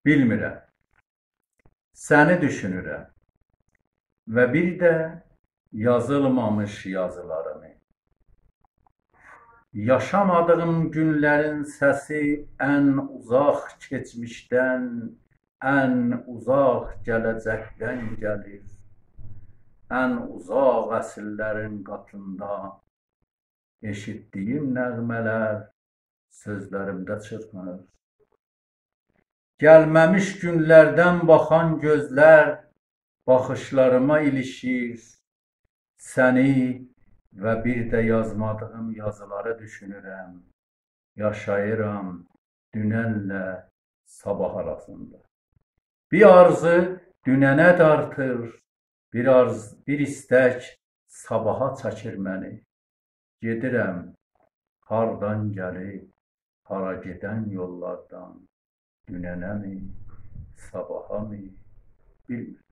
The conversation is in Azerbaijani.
Bilmirəm, səni düşünürəm və bir də yazılmamış yazılarını. Yaşamadığım günlərin səsi ən uzaq keçmişdən, ən uzaq gələcəkdən gəlir. Ən uzaq əsrlərin qatında eşitdiyim nəğmələr sözlərimdə çırpınır. Gəlməmiş günlərdən baxan gözlər baxışlarıma ilişir. Səni və bir də yazmadığım yazıları düşünürəm. Yaşayıram dünənlə sabah arasında. Bir arzu dünənə dartır, bir istək sabaha çəkir məni. Gedirəm hardan gəlib, hara gedən yollardan. Dünənə mi, sabaha mı, bilmirəm.